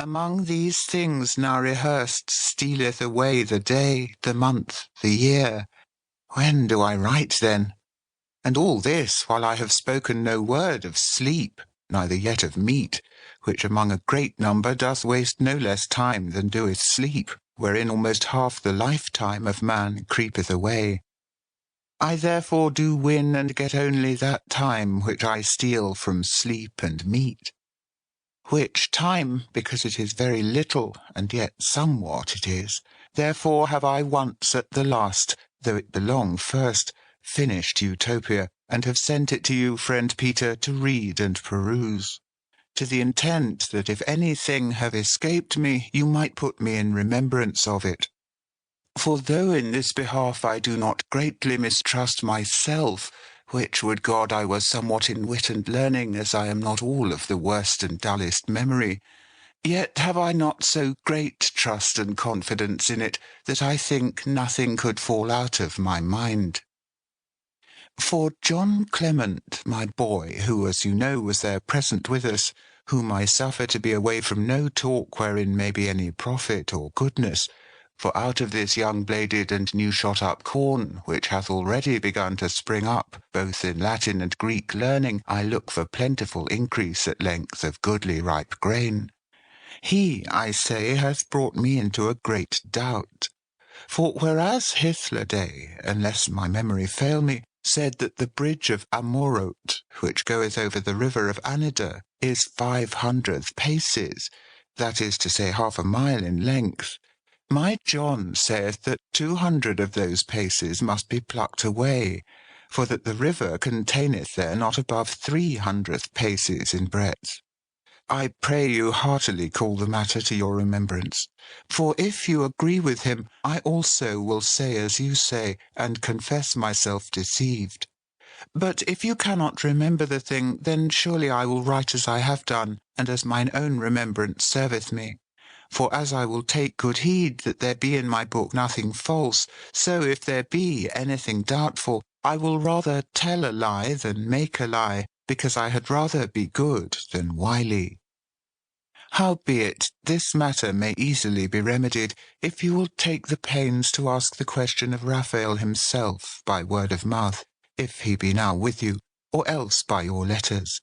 Among these things now rehearsed stealeth away the day, the month, the year. When do I write then? And all this while I have spoken no word of sleep, neither yet of meat, which among a great number doth waste no less time than doeth sleep, wherein almost half the lifetime of man creepeth away. I therefore do win and get only that time which I steal from sleep and meat. Which time, because it is very little, and yet somewhat it is, therefore have I once at the last, though it belong first, finished Utopia, and have sent it to you, friend Peter, to read and peruse, to the intent that if anything have escaped me, you might put me in remembrance of it. For though in this behalf I do not greatly mistrust myself, which would God I was somewhat in wit and learning, as I am not all of the worst and dullest memory, yet have I not so great trust and confidence in it, that I think nothing could fall out of my mind. For John Clement, my boy, who, as you know, was there present with us, whom I suffer to be away from no talk wherein may be any profit or goodness, for out of this young-bladed and new-shot-up corn, which hath already begun to spring up, both in Latin and Greek learning, I look for plentiful increase at length of goodly ripe grain. He, I say, hath brought me into a great doubt. For whereas Hythloday, unless my memory fail me, said that the bridge of Amorot, which goeth over the river of Anida, is 500 paces, that is to say half a mile in length, my John saith that 200 of those paces must be plucked away, for that the river containeth there not above 300 paces in breadth. I pray you heartily call the matter to your remembrance, for if you agree with him, I also will say as you say, and confess myself deceived. But if you cannot remember the thing, then surely I will write as I have done, and as mine own remembrance serveth me. For as I will take good heed that there be in my book nothing false, so if there be anything doubtful, I will rather tell a lie than make a lie, because I had rather be good than wily. Howbeit, this matter may easily be remedied, if you will take the pains to ask the question of Raphael himself by word of mouth, if he be now with you, or else by your letters.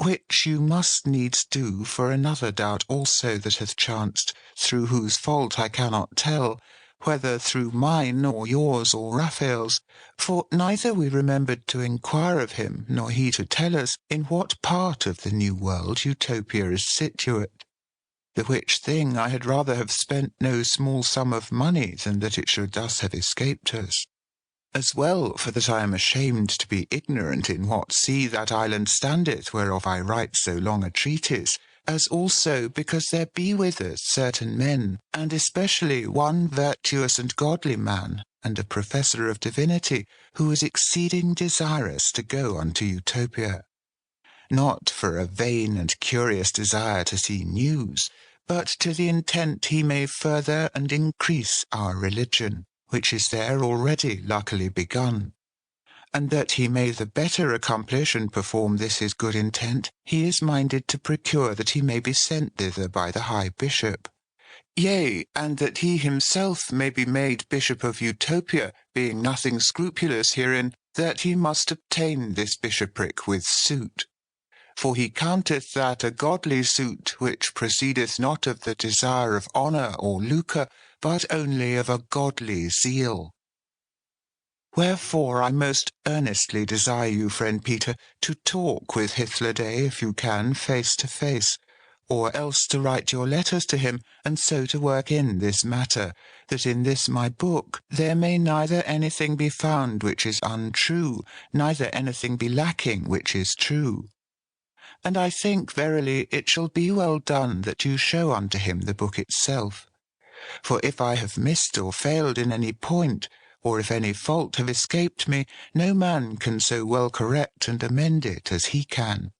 Which you must needs do for another doubt also that hath chanced, through whose fault I cannot tell, whether through mine or yours or Raphael's, for neither we remembered to inquire of him, nor he to tell us, in what part of the new world Utopia is situate. The which thing I had rather have spent no small sum of money than that it should thus have escaped us. As well for that I am ashamed to be ignorant in what sea that island standeth whereof I write so long a treatise, as also because there be with us certain men, and especially one virtuous and godly man, and a professor of divinity, who is exceeding desirous to go unto Utopia. Not for a vain and curious desire to see news, but to the intent he may further and increase our religion, which is there already luckily begun. And that he may the better accomplish and perform this his good intent, he is minded to procure that he may be sent thither by the High Bishop. Yea, and that he himself may be made Bishop of Utopia, being nothing scrupulous herein, that he must obtain this bishopric with suit. For he counteth that a godly suit which proceedeth not of the desire of honour or lucre, but only of a godly zeal. Wherefore I most earnestly desire you, friend Peter, to talk with Hythloday if you can face to face, or else to write your letters to him, and so to work in this matter, that in this my book there may neither anything be found which is untrue, neither anything be lacking which is true. And I think verily it shall be well done that you show unto him the book itself. For if I have missed or failed in any point, or if any fault have escaped me, no man can so well correct and amend it as he can.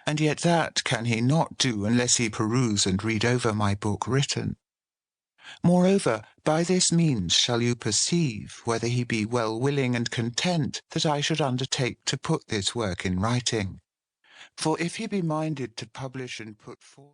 And yet that can he not do unless he peruse and read over my book written. Moreover, by this means shall you perceive whether he be well willing and content that I should undertake to put this work in writing. For if he be minded to publish and put forth